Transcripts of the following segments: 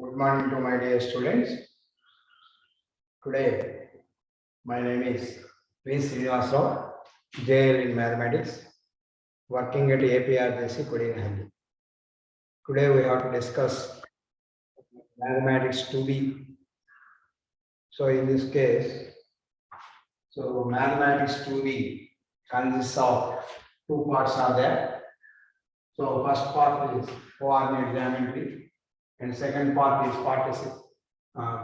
Good morning to my dear students. Today, my name is V. Srinivas Rao, JL in Mathematics, working at APRJC Kodinhalli. Today, we have to discuss Mathematics 2B. So, in this case, Mathematics 2B consists of two parts are there. So, first part is coordinate geometry, and second part is participle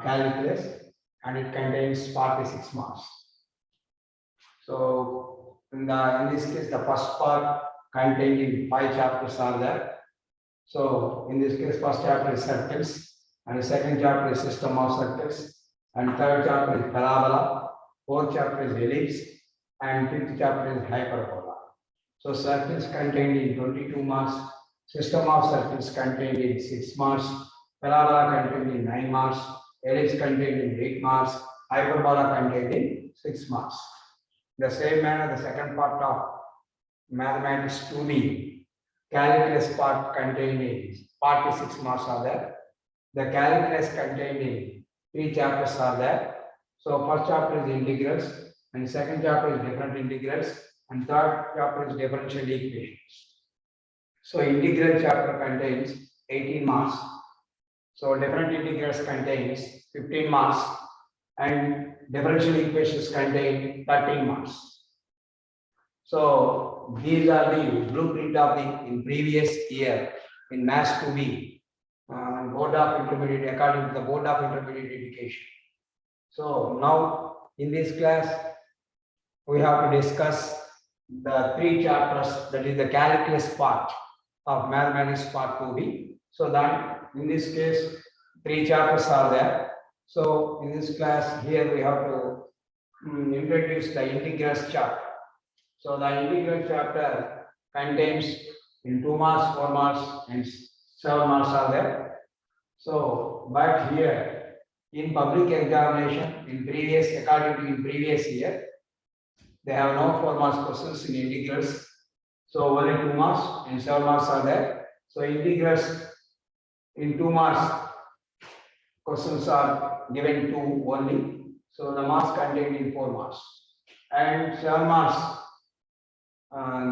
calculus, and it contains 46 marks. So in this case, the first part containing 5 chapters are there. So in this case, first chapter is circles, and the second chapter is system of circles, and third chapter is parabola, fourth chapter is ellipse, and fifth chapter is hyperbola. So circles contained in 22 marks, system of circles contained in 6 marks, parabola contained in 9 marks, ellipse contained in 8 marks, hyperbola contained in 6 marks. The same manner, the second part of Mathematics 2B, calculus part contained in 46 marks are there. The calculus contained in 3 chapters are there. So first chapter is integrals, and second chapter is different integrals, and third chapter is differential equations. So integral chapter contains 18 marks. So different integrals contains 15 marks, and differential equations contain 13 marks. So these are the blueprint of the in previous year in Maths 2B, Board of Intermediate, according to the Board of Intermediate Education. So now in this class, we have to discuss the 3 chapters, that is the calculus part of Mathematics part 2B. So that in this case, 3 chapters are there. So in this class here, we have to introduce the integrals chapter. So the integral chapter contains in 2 marks, 4 marks, and 7 marks are there. So, but here in public examination, in previous year, they have no 4 marks questions in integrals. So only 2 marks and 7 marks are there. So integrals in 2 marks questions are given to only. So the marks contained in 4 marks, and 7 marks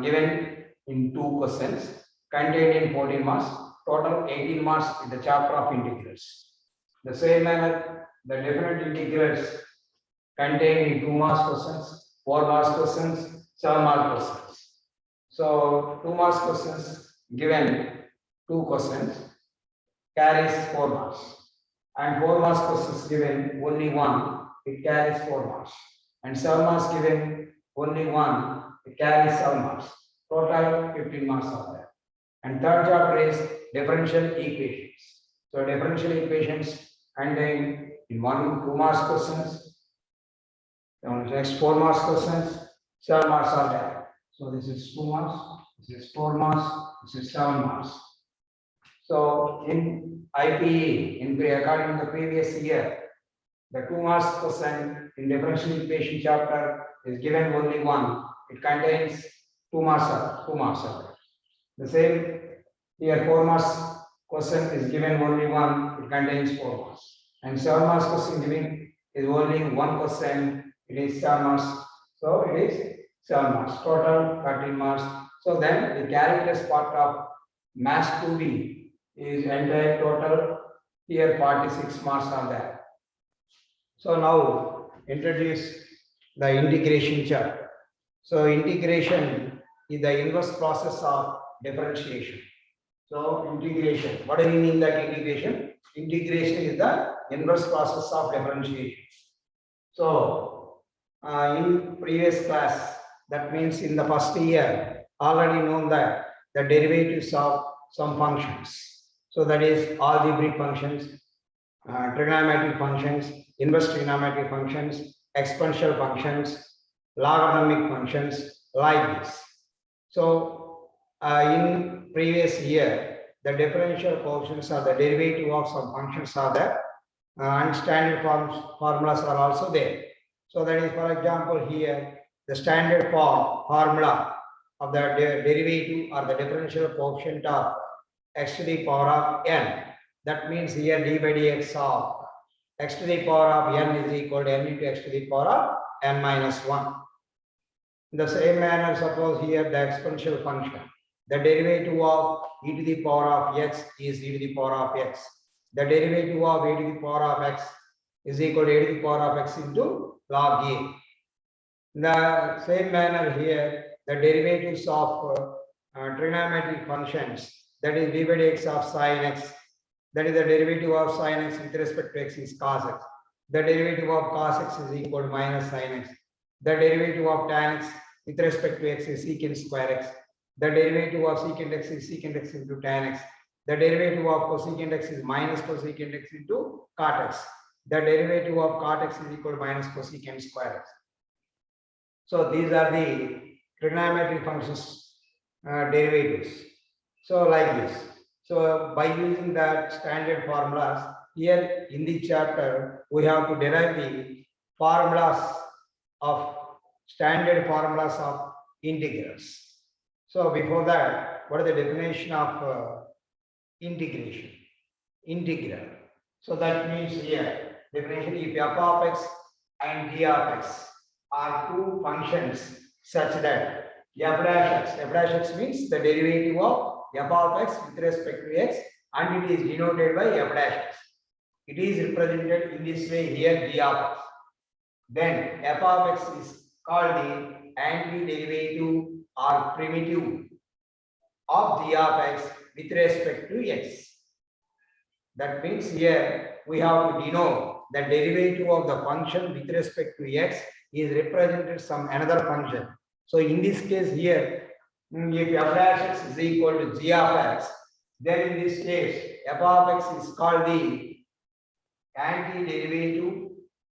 given in 2 questions contained in 14 marks. Total 18 marks in the chapter of integrals. The same manner, the different integrals contained in 2 marks questions, 4 marks questions, 7 marks questions. So 2 marks questions given 2 questions carries 4 marks, and 4 marks questions given only 1, it carries 4 marks, and 7 marks given only 1, it carries 7 marks. Total 15 marks are there. And third chapter is differential equations. So differential equations contain in 2 marks questions, next 4 marks questions, 7 marks are there. So this is 2 marks, this is 4 marks, this is 7 marks. So in IPE, according to the previous year, the 2 marks question in differential equation chapter is given only 1. It contains 2 marks. The same here, 4 marks question is given only 1. It contains 4 marks. And 7 marks question given is only 1 question. It is 7 marks. So it is 7 marks. Total 13 marks. So then the calculus part of Maths 2B is entire total. Here 46 marks are there. So now introduce the integration chapter. So integration is the inverse process of differentiation. So integration, what do you mean that integration? Integration is the inverse process of differentiation. So in previous class, that means in the first year, already known that the derivatives of some functions. So that is algebraic functions, trigonometric functions, inverse trigonometric functions, exponential functions, logarithmic functions, like this. So in previous year, the differential coefficients or the derivative of some functions are there, and standard formulas are also there. So that is, for example, here the standard formula of the derivative or the differential coefficient of x to the power of n. That means here d by dx of x to the power of n is equal to n into x to the power of n minus 1. In the same manner, suppose here the exponential function, the derivative of e to the power of x is e to the power of x. The derivative of e to the power of x is equal to e to the power of x into log a. In the same manner here, the derivatives of trigonometric functions, that is d by dx of sine x, that is the derivative of sine x with respect to x is cos x. The derivative of cos x is equal to minus sine x. The derivative of tan x with respect to x is secant square x. The derivative of secant x is secant x into tan x. The derivative of cosecant x is minus cosecant x into cot x. The derivative of cot x is equal to minus cosecant square x. So these are the trigonometric functions derivatives. So like this. So by using that standard formulas, here in the chapter we have to derive the formulas of standard formulas of integrals. So before that, what is the definition of integration? Integral. So that means here definition, if f of x and g of x are two functions such that f dash x means the derivative of f of x with respect to x, and it is denoted by f dash x. It is represented in this way here g of x. Then f of x is called the antiderivative or primitive of g of x with respect to x. That means here we have to denote the derivative of the function with respect to x is represented some another function. So in this case here, if f dash x is equal to g of x, then in this case f of x is called the antiderivative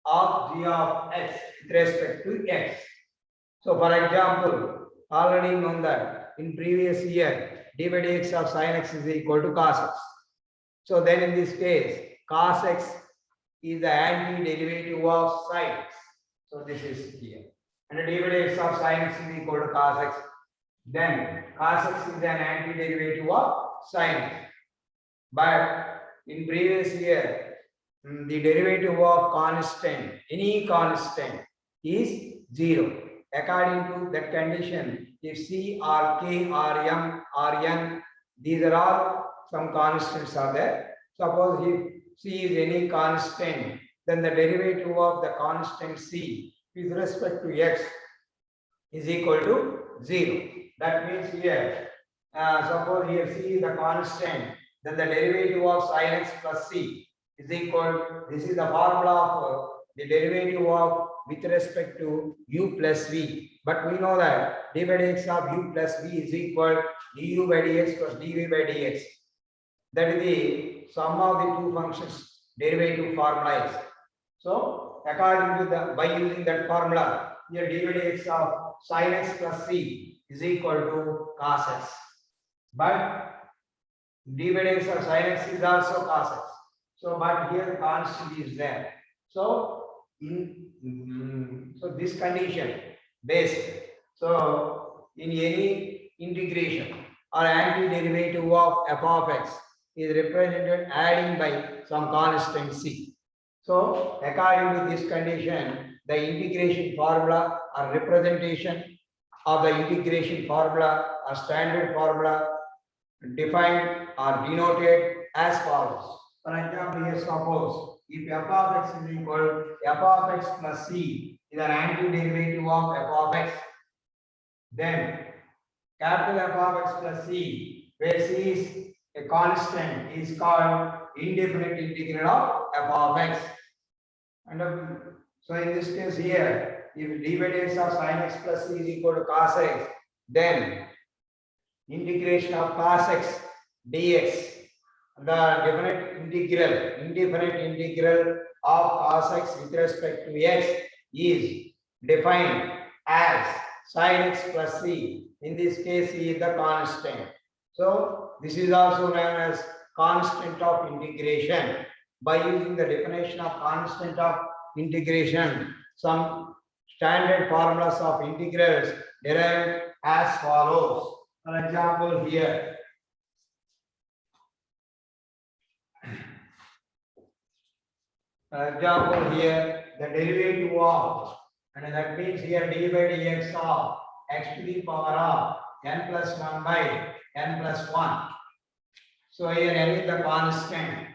of g of x with respect to x. So for example, already known that in previous year d by dx of sin x is equal to cos x. So then in this case cos x is the antiderivative of sin x. So this is here. And d by dx of sin x is equal to cos x. Then cos x is an antiderivative of sin x. But in previous year, the derivative of constant, any constant, is 0. According to that condition, if c or k or m or n, these are all some constants are there. Suppose if c is any constant, then the derivative of the constant c with respect to x is equal to 0. That means here, suppose here c is the constant, then the derivative of sin x plus c is equal, this is the formula of the derivative of with respect to u plus v. But we know that d by dx of u plus v is equal du by dx plus dv by dx. That is the sum of the two functions derivative formula is. So according to the, by using that formula, here d by dx of sin x plus c is equal to cos x. But d by dx of sin x is also cos x. So but here constant is there. So so this condition based, so in any integration or antiderivative of f of x is represented adding by some constant c. So according to this condition, the integration formula or representation of the integration formula or standard formula defined or denoted as follows. For example, here suppose if f of x is equal to f of x plus c is an antiderivative of f of x, then capital F of x plus c, where c is a constant, is called indefinite integral of f of x. And so in this case here, if d by dx of sin x plus c is equal to cos x, then integration of cos x dx, the indefinite integral of cos x with respect to x is defined as sin x plus c. In this case, c is the constant. So this is also known as constant of integration. By using the definition of constant of integration, some standard formulas of integrals derived as follows. For example, here For example, here the derivative of, and that means here d by dx of x to the power of n plus 1 by n plus 1. So here n is the constant,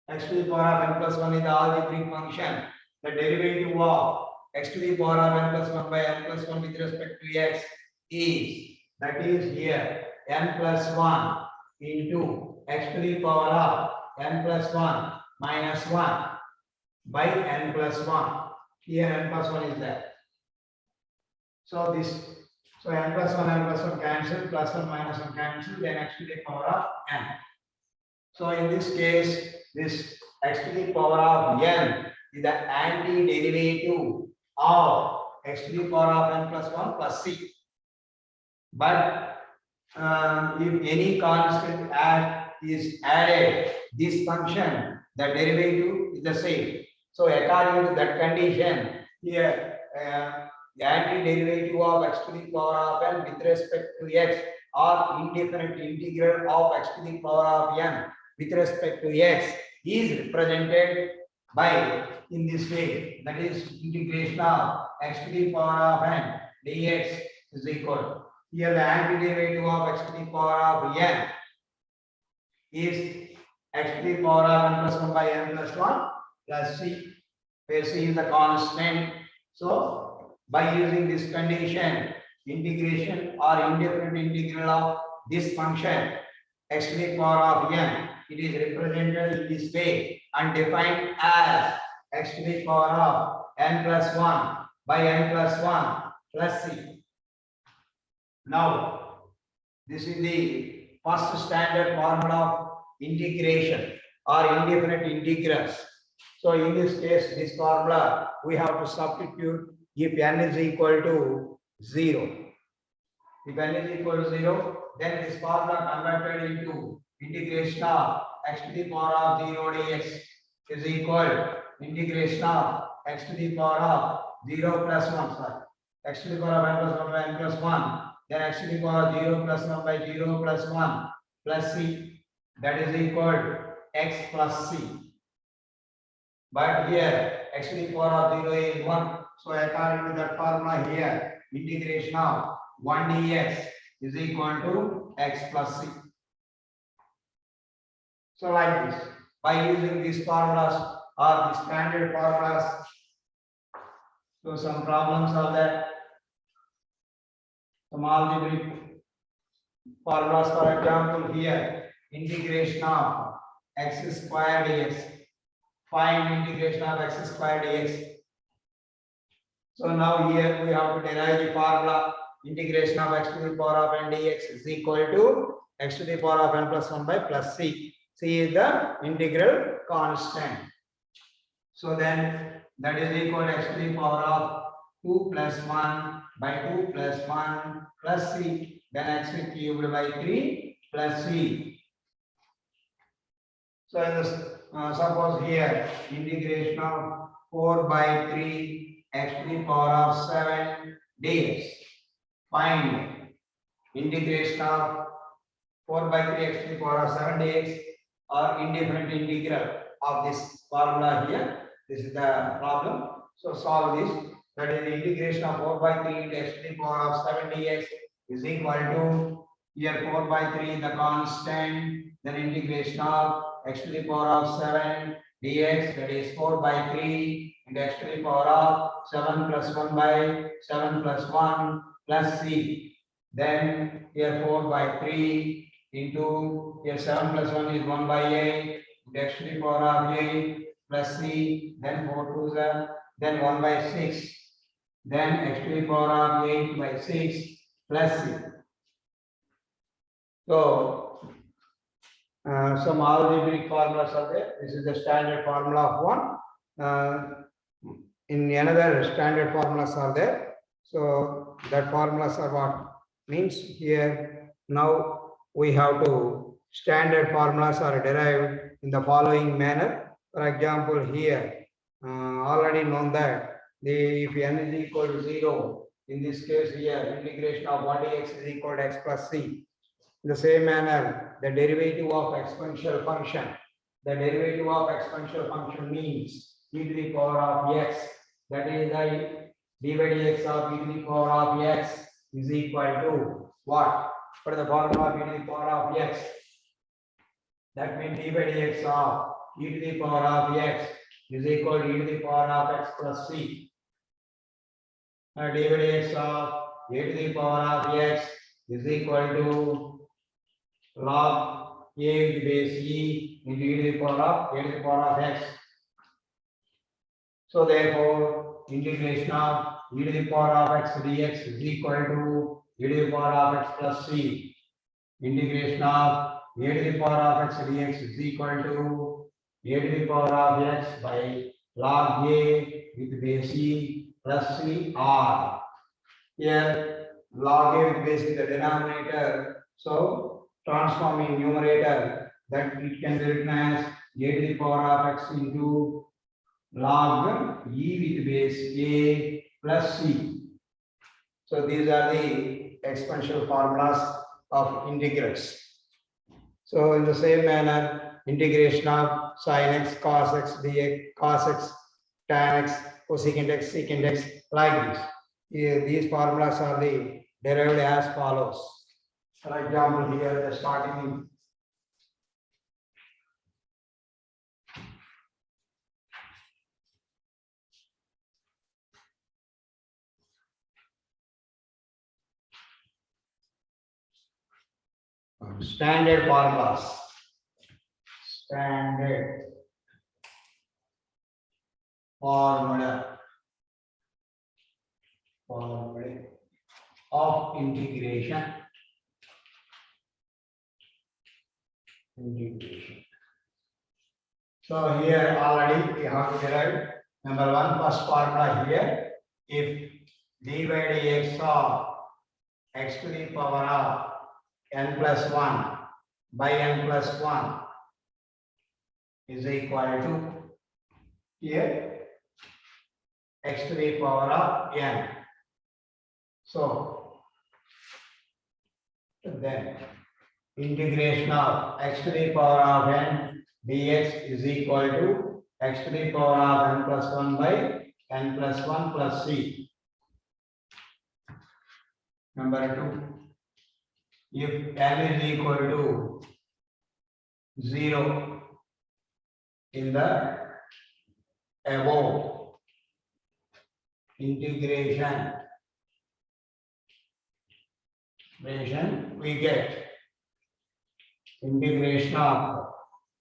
x to the power of n plus 1 is the algebraic function. The derivative of x to the power of n plus 1 by n plus 1 with respect to x is, that is here n plus 1 into x to the power of n plus 1 minus 1 by n plus 1. Here n plus 1 is there. So this, so n plus 1 cancel, plus 1 minus 1 cancel, then x to the power of n. So in this case, this x to the power of n is the antiderivative of x to the power of n plus 1 plus c. But if any constant is added, this function, the derivative is the same. So according to that condition, here the antiderivative of x to the power of n with respect to x, or indefinite integral of x to the power of n with respect to x, is represented by in this way, that is integration of x to the power of n dx is equal. Here the antiderivative of x to the power of n is x to the power of n plus 1 by n plus 1 plus c, where c is the constant. So by using this condition, integration or indefinite integral of this function x to the power of n, it is represented in this way and defined as x to the power of n plus 1 by n plus 1 plus c. Now, this is the first standard formula of integration or indefinite integrals. So in this case, this formula we have to substitute if n is equal to 0. If n is equal to 0, then this formula converted into integration of x to the power of 0 dx is equal integration of x to the power of 0 plus 1, sorry, x to the power of n plus 1 by n plus 1, then x to the power of 0 plus 1 by 0 plus 1 plus c, that is equal to x plus c. But here x to the power of 0 is 1. So according to that formula here, integration of 1 dx is equal to x plus c. So like this, by using these formulas or the standard formulas, so some problems are there. Some algebraic formulas, for example, here integration of x square dx. Find integration of x square dx. So now here we have to derive the formula integration of x to the power of n dx is equal to x to the power of n plus 1 by plus c. C is the integral constant. So then that is equal to x to the power of 2 plus 1 by 2 plus 1 plus c. Then x cubed by 3 plus c. So in this, suppose here integration of 4 by 3 x to the power of 7 dx. Find integration of 4 by 3 x to the power of 7 dx or indefinite integral of this formula here. This is the problem. So solve this. That is the integration of 4 by 3 into x to the power of 7 dx is equal to, here 4 by 3 the constant, then integration of x to the power of 7 dx, that is 4 by 3 into x to the power of 7 plus 1 by 7 plus 1 plus c. Then here 4 by 3 into, here 7 plus 1 is 1 by 8 into x to the power of 8 plus c, then 4 to the, then 1 by 6, then x to the power of 8 by 6 plus c. So some algebraic formulas are there. This is the standard formula of one. In another standard formulas are there. So that formulas are what means here. Now we have to standard formulas are derived in the following manner. For example, here already known that if n is equal to 0, in this case here integration of 1 dx is equal to x plus c. In the same manner, the derivative of exponential function. The derivative of exponential function means e to the power of x. That is the d by dx of e to the power of x is equal to what? For the formula of e to the power of x. That means d by dx of e to the power of x is equal to e to the power of x plus c. D by dx of a to the power of x is equal to log a with base e into e to the power of a to the power of x. So therefore, integration of e to the power of x dx is equal to e to the power of x plus c. Integration of a to the power of x dx is equal to a to the power of x by log a with base e plus c r. Here log a with base in the denominator, so transforming numerator, that it can be written as a to the power of x into log e with base a plus c. So these are the exponential formulas of integrals. So in the same manner, integration of sin x cos x dx, cos x tan x cosecant x secant x, like this. Here, these formulas are the derived as follows. For example, here the starting standard formulas. Standard formula of integration. So here already we have derived number one first formula here. If d by dx of x to the power of n plus 1 by n plus 1 is equal to here x to the power of n. So then integration of x to the power of n dx is equal to x to the power of n plus 1 by n plus 1 plus c. Number 2, if n is equal to 0 in the above integration, we get integration of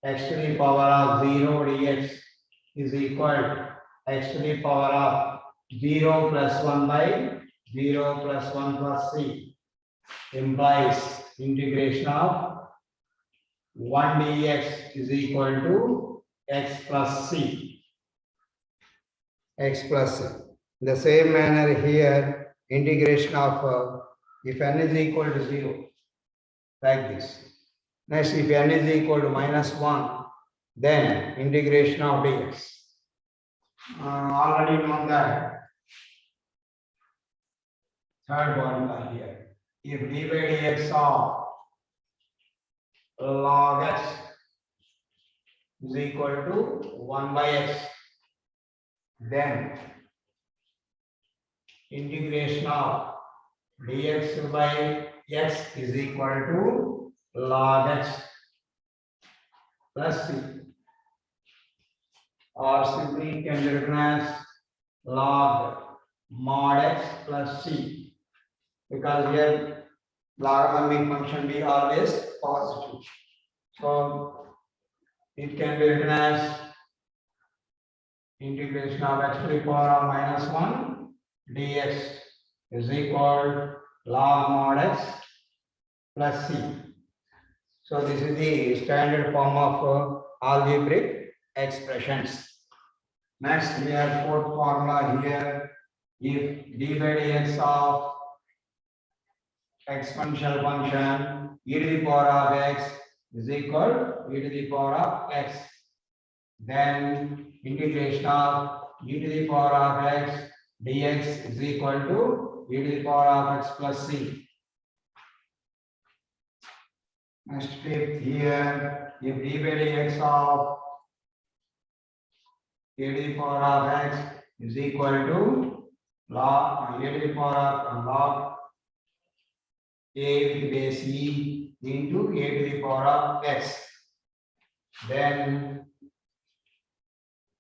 x to the power of 0 dx is equal to x to the power of 0 plus 1 by 0 plus 1 plus c, implies integration of 1 dx is equal to x plus c. X plus c. In the same manner here, integration of if n is equal to 0, like this. Next, if n is equal to minus 1, then integration of dx. Already known that third formula here. If d by dx of log x is equal to 1 by x, then integration of dx by x is equal to log x plus c, or simply can be written as log mod x plus c, because here logarithmic function be always positive. So it can be written as integration of x to the power of minus 1 dx is equal to log mod x plus c. So this is the standard form of algebraic expressions. Next, we have fourth formula here. If d by dx of exponential function e to the power of x is equal to e to the power of x, then integration of e to the power of x dx is equal to e to the power of x plus c. Next fifth here, if d by dx of a to the power of x is equal to log a to the power of log a with base e into a to the power of x. Then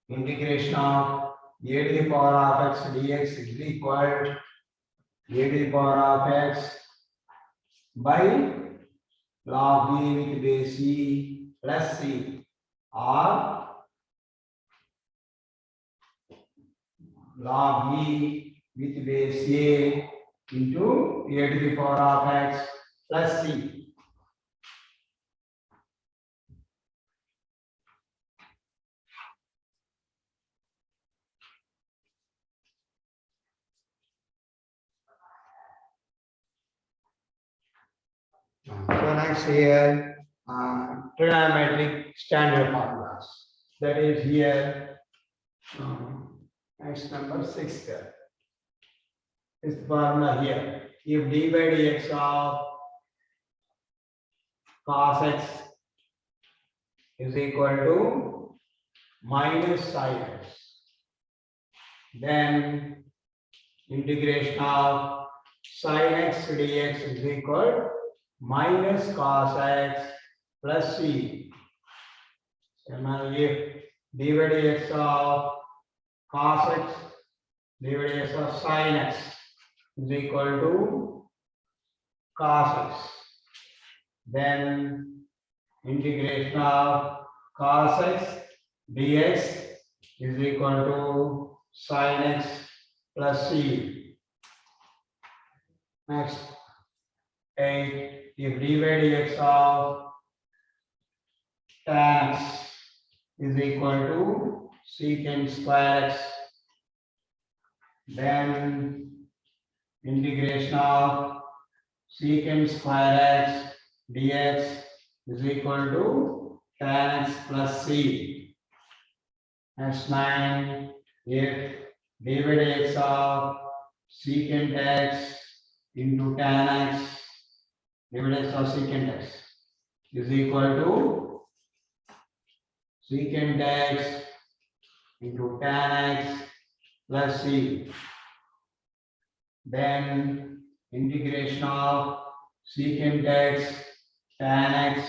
integration of a to the power of x dx is equal to a to the power of x by log b with base e plus c, or log e with base a into a to the power of x plus c. So next here, trigonometric standard formulas. That is here, next number 6 there. This formula here. If d by dx of cos x is equal to minus sin x, then integration of sin x dx is equal minus cos x plus c. Similarly, if d by dx of cos x divided by of sin x is equal to cos x, then integration of cos x dx is equal to sin x plus c. Next, 8, if d by dx of tan x is equal to secant square x, then integration of secant square x dx is equal to tan x plus c. Next 9, if d by dx of secant x into tan x divided by secant x is equal to secant x into tan x plus c. Then integration of secant x tan x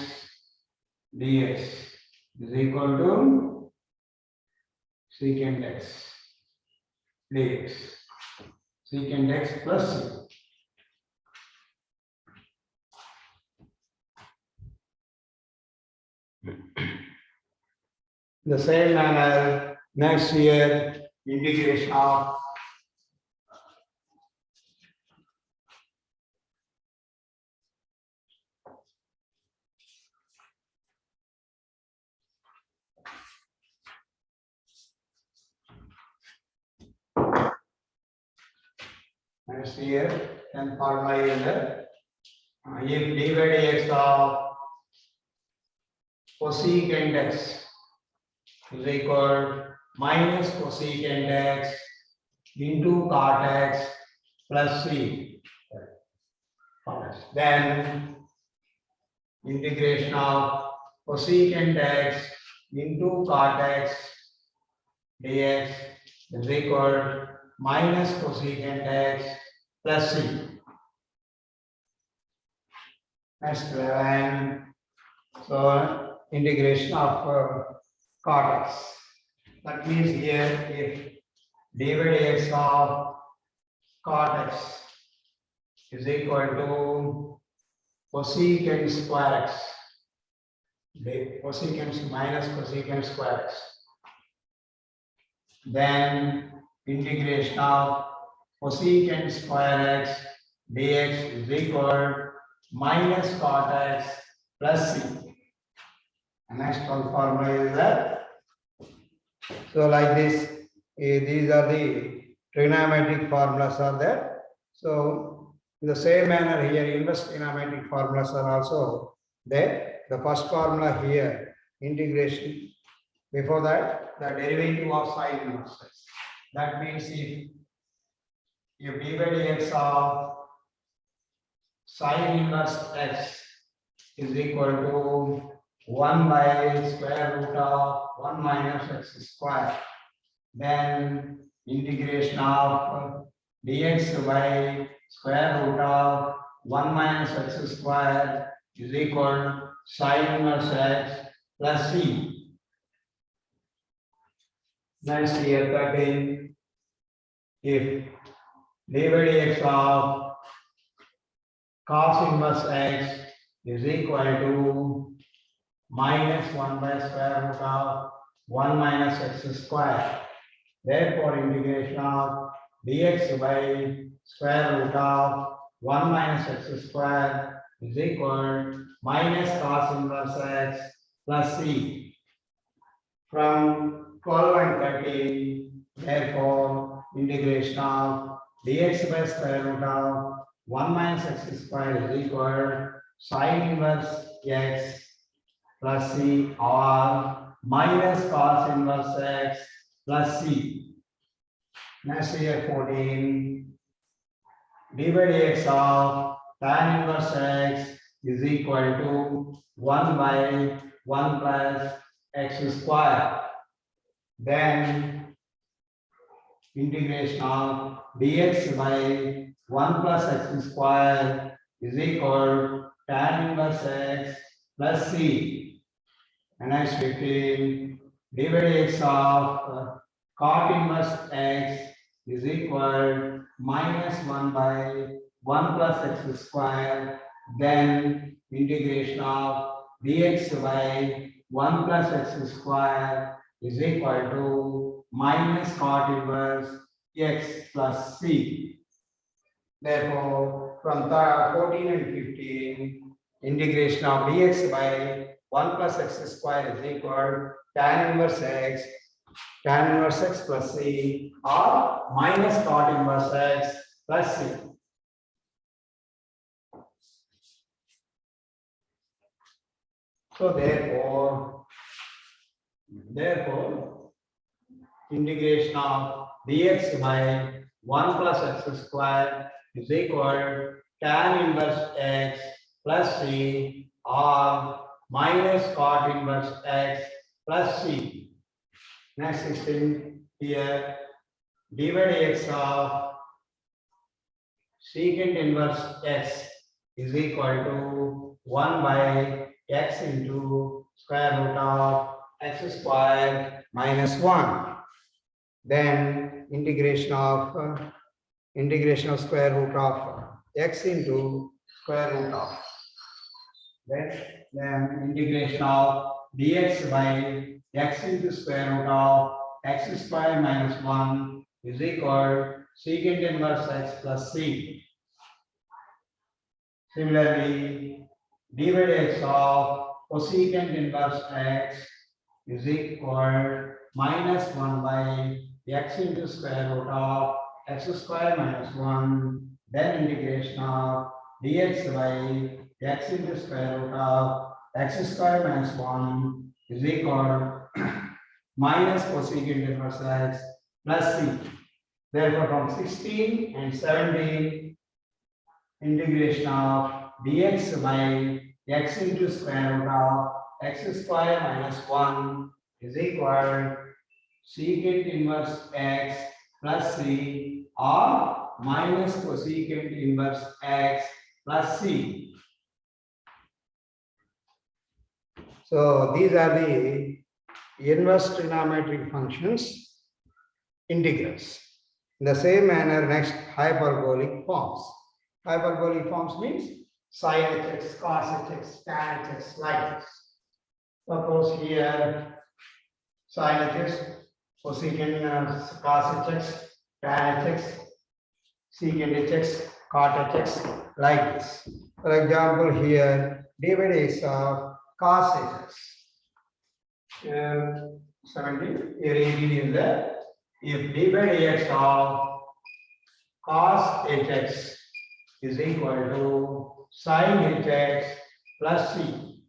dx is equal to secant x dx, secant x plus c. The same manner, next year, integration of next year, and formula is that if d by dx of cosecant x is equal minus cosecant x into cot x plus c. Then integration of cosecant x into cot x dx is equal minus cosecant x plus c. Next 11. So integration of cot x. That means here if d by dx of cot x is equal to cosecant square x, cosecant minus cosecant square x, then integration of cosecant square x dx is equal minus cot x plus c. And next one formula is that. So like this, these are the trigonometric formulas are there. So in the same manner here, inverse trigonometric formulas are also there. The first formula here, integration. Before that, the derivative of sine inverse x. That means if d by dx of sine inverse x is equal to 1 by square root of 1 minus x square, then integration of dx by square root of 1 minus x square is equal sin inverse x plus c. Next here 13, if d by dx of cos inverse x is equal to minus 1 by square root of 1 minus x square. Therefore, integration of dx by square root of 1 minus x square is equal minus cos inverse x plus c. From 12 and 13, therefore, integration of dx by square root of 1 minus x square is equal sin inverse x plus c or minus cos inverse x plus c. Next here 14, d by dx of tan inverse x is equal to 1 by 1 plus x square. Then integration of dx by 1 plus x square is equal tan inverse x plus c. And next 15, d by dx of cot inverse x is equal minus 1 by 1 plus x square. Then integration of dx by 1 plus x square is equal to minus cot inverse x plus c. Therefore, from 14 and 15, integration of dx by 1 plus x square is equal tan inverse x plus c or minus cot inverse x plus c. So therefore, integration of dx by 1 plus x square is equal tan inverse x plus c or minus cot inverse x plus c. Next 16 here, d by dx of secant inverse x is equal to 1 by x into square root of x square minus 1. Then integration of square root of x into square root of. Then integration of dx by x into square root of x square minus 1 is equal secant inverse x plus c. Similarly, d by dx of cosecant inverse x is equal minus 1 by x into square root of x square minus 1. Then integration of dx by x into square root of x square minus 1 is equal minus cosecant inverse x plus c. Therefore, from 16 and 17, integration of dx by x into square root of x square minus 1 is equal secant inverse x plus c or minus cosecant inverse x plus c. So these are the inverse trigonometric functions, integrals. In the same manner, next hyperbolic forms. Hyperbolic forms means sin hx, cos hx, tan hx, like this. Suppose here sin hx, cosecant cos hx, tan hx, secant hx, cot hx, like this. For example, here d by dx of cos hx. 17, here 18 is there. If d by dx of cos hx is equal to sin hx plus c,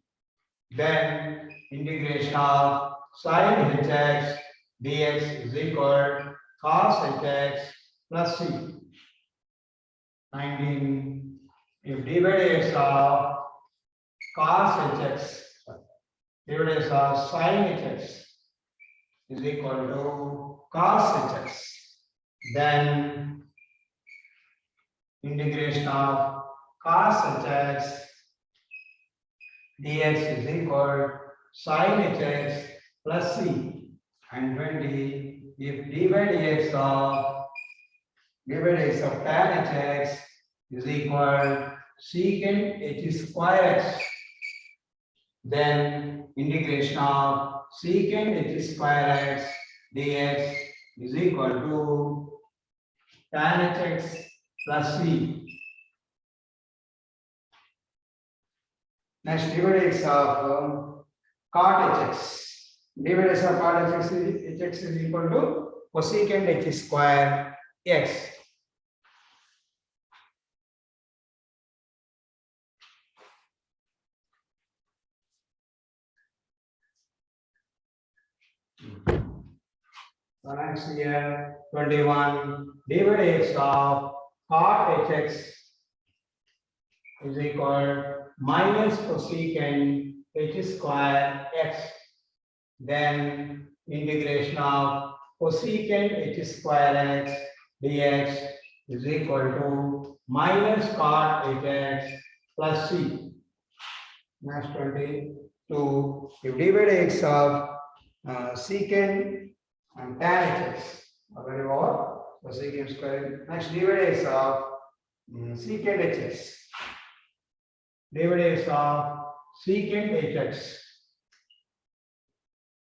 then integration of sin hx dx is equal cos hx plus c. 19, if d by dx of cos hx, d by dx of sin hx is equal to cos hx. Then integration of cos hx dx is equal sin hx plus c. And 20, if dy dx of tan hx is equal secant h square x, then integration of secant h square x dx is equal to tan hx plus c. Next, dx of cot hx. Dx of cot hx is equal to cosecant h square x. So next here 21 dx of cot hx is equal minus cosecant h square x. Then integration of cosecant h square x dx is equal to minus cot hx plus c. Next 22, if dy dx of secant and tan hx already over, so secant square. Next dy dx of secant hx. Dy dx of secant hx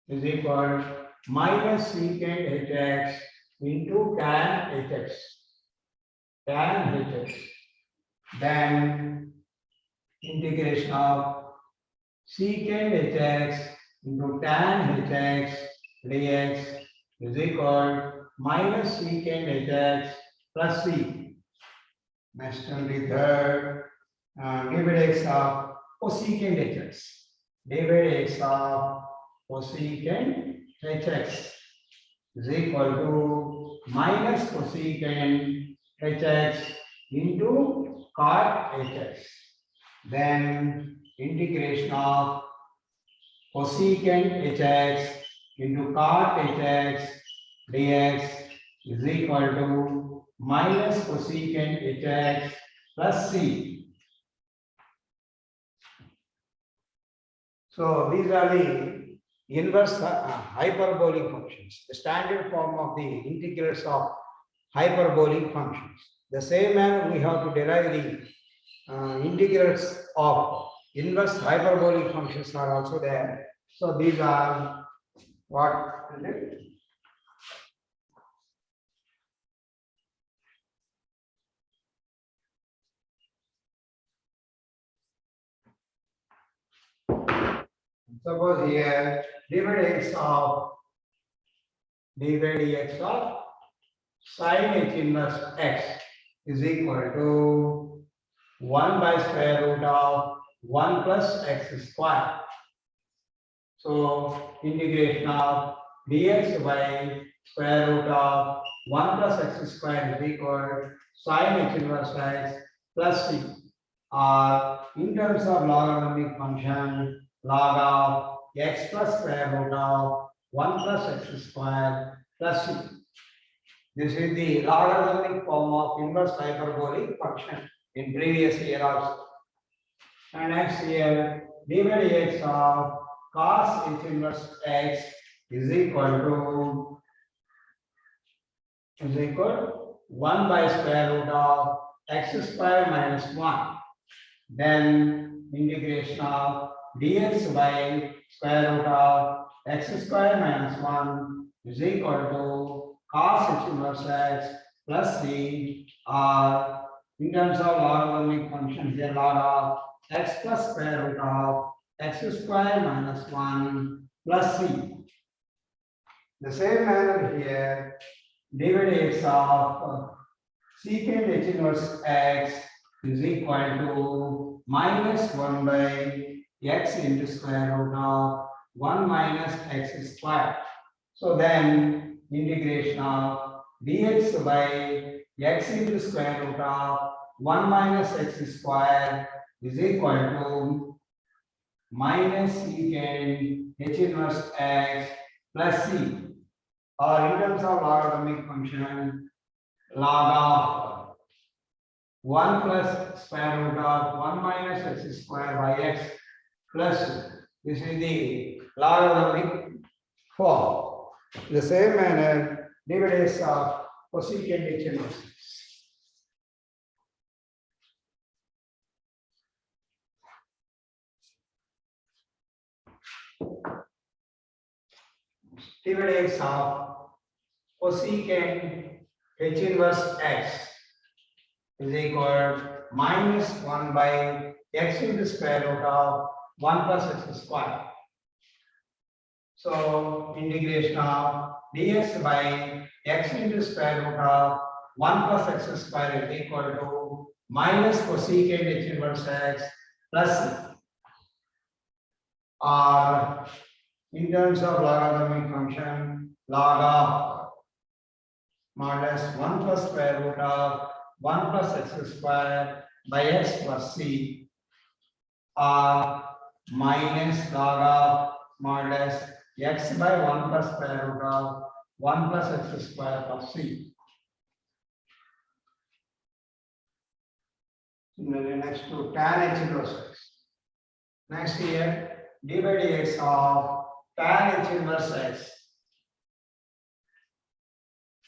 is equal minus secant hx into tan hx. Tan hx. Then integration of secant hx into tan hx dx is equal minus secant hx plus c. Next 23rd, dy dx of cosecant hx. Dy dx of cosecant hx is equal to minus cosecant hx into cot hx. Then integration of cosecant hx into cot hx dx is equal to minus cosecant hx plus c. So these are the inverse hyperbolic functions, the standard form of the integrals of hyperbolic functions. The same manner we have to derive the integrals of inverse hyperbolic functions are also there. So these are what? Suppose here dy dx of sin h inverse x is equal to 1 by square root of 1 plus x square. So integration of dx by square root of 1 plus x square is equal sin h inverse x plus c. Or in terms of logarithmic function, log of x plus square root of 1 plus x square plus c. This is the logarithmic form of inverse hyperbolic function in previous year also. And next year, dy dx of cos h inverse x is equal 1 by square root of x square minus 1. Then integration of dx by square root of x square minus 1 is equal to cos h inverse x plus c, or in terms of logarithmic function here log of x plus square root of x square minus 1 plus c. The same manner here, dy dx of secant h inverse x is equal to minus 1 by x into square root of 1 minus x square. So then integration of dx by x into square root of 1 minus x square is equal to minus secant h inverse x plus c, or in terms of logarithmic function, log of 1 plus square root of 1 minus x square by x plus, this is the logarithmic form. In the same manner, dividends of cosecant h inverse x. Dividends of cosecant h inverse x is equal minus 1 by x into square root of 1 plus x square. So integration of dx by x into square root of 1 plus x square is equal to minus cosecant h inverse x plus, or in terms of logarithmic function, log of modulus 1 plus square root of 1 plus x square by x plus c, or minus log of modulus x by 1 plus square root of 1 plus x square plus c. Similarly, next to tan h inverse x. Next here, d by dx of tan h inverse x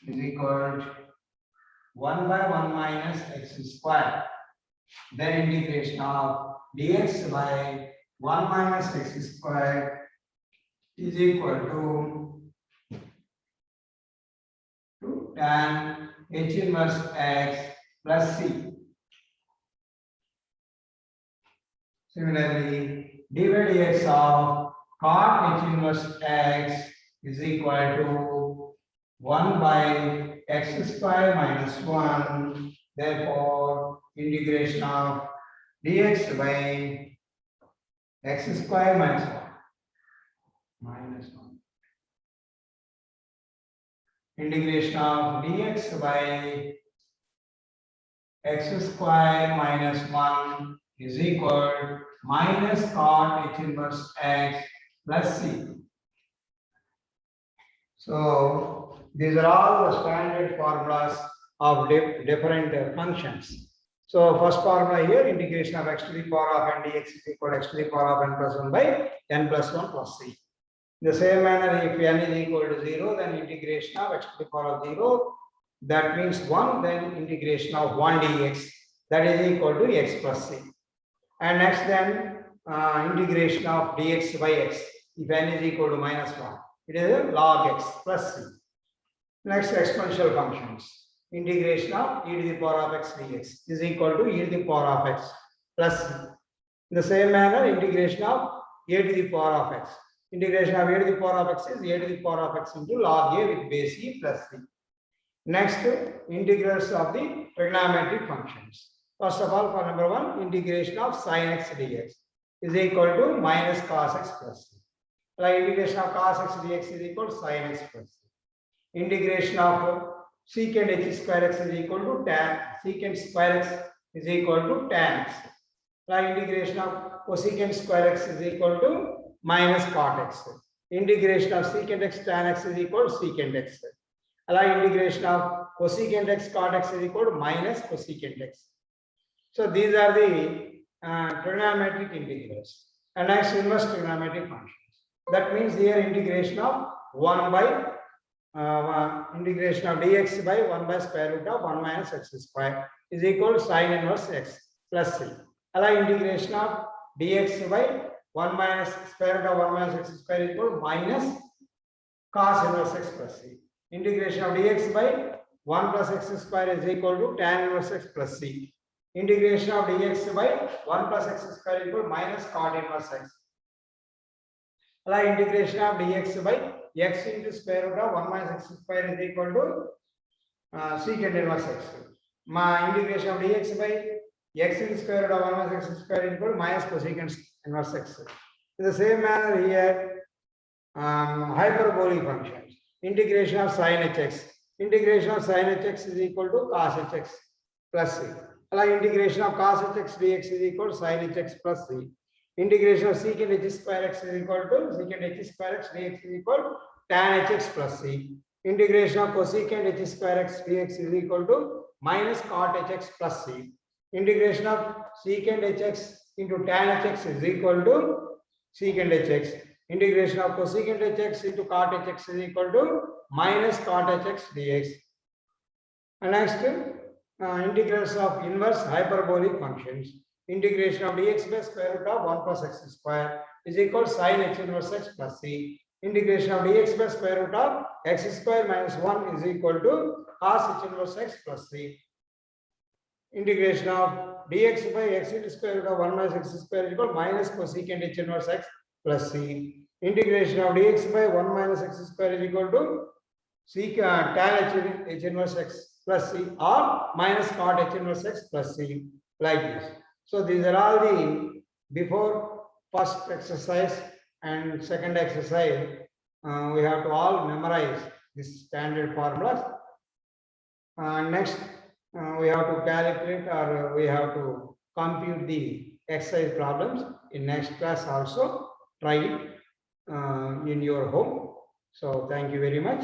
is equal to 1 by 1 minus x square. Then integration of dx by 1 minus x square is equal to tan h inverse x plus c. Similarly, d by dx of cot h inverse x is equal to 1 by x square minus 1. Therefore, integration of dx by x square minus 1. Integration of dx by x square minus 1 is equal to minus cot h inverse x plus c. So these are all the standard formulas of different functions. So first formula here, integration of x to the power of n dx is equal to x to the power of n plus 1 by n plus 1 plus c. In the same manner, if n is equal to 0, then integration of x to the power of 0, that means 1, then integration of 1 dx, that is equal to x plus c. And next then integration of dx by x, if n is equal to minus 1, it is log x plus c. Next, exponential functions. Integration of e to the power of x dx is equal to e to the power of x plus c. In the same manner, integration of a to the power of x. Integration of a to the power of x is a to the power of x into log a with base e plus c. Next, integrals of the trigonometric functions. First of all, for number 1, integration of sin x dx is equal to minus cos x plus c. Like integration of cos x dx is equal to sin x plus c. Integration of secant h square x is equal to tan secant square x is equal to tan x. Like integration of cosecant square x is equal to minus cot x. Integration of secant x tan x is equal to secant x. Like integration of cosecant x cot x is equal to minus cosecant x. So these are the trigonometric integrals. And next, inverse trigonometric functions. That means here integration of 1 by integration of dx by 1 by square root of 1 minus x square is equal to sin inverse x plus c. Allow integration of dx by 1 minus square root of 1 minus x square is equal to minus cos inverse x plus c. Integration of dx by 1 plus x square is equal to tan inverse x plus c. Integration of dx by 1 plus x square is equal to minus cot inverse x. Allow integration of dx by x into square root of 1 minus x square is equal to secant inverse x. My integration of dx by x into square root of 1 minus x square is equal to minus cosecant inverse x. In the same manner here, hyperbolic functions. Integration of sin hx. Integration of sin hx is equal to cos hx plus c. Allow integration of cos hx dx is equal to sin hx plus c. Integration of secant h square x is equal to secant h square x dx is equal to tan hx plus c. Integration of cosecant h square x dx is equal to minus cot hx plus c. Integration of secant hx into tan hx is equal to secant hx. Integration of cosecant hx into cot hx is equal to minus cot hx dx. And next, integrals of inverse hyperbolic functions. Integration of dx by square root of 1 plus x square is equal to sin h inverse x plus c. Integration of dx by square root of x square minus 1 is equal to cos h inverse x plus c. Integration of dx by x into square root of 1 minus x square is equal to minus cosecant h inverse x plus c. Integration of dx by 1 minus x square is equal to tan h inverse x plus c or minus cot h inverse x plus c, like this. So these are all the before first exercise and second exercise. We have to all memorize this standard formulas. Next, we have to calculate or we have to compute the exercise problems in next class also. Try it in your home. So thank you very much.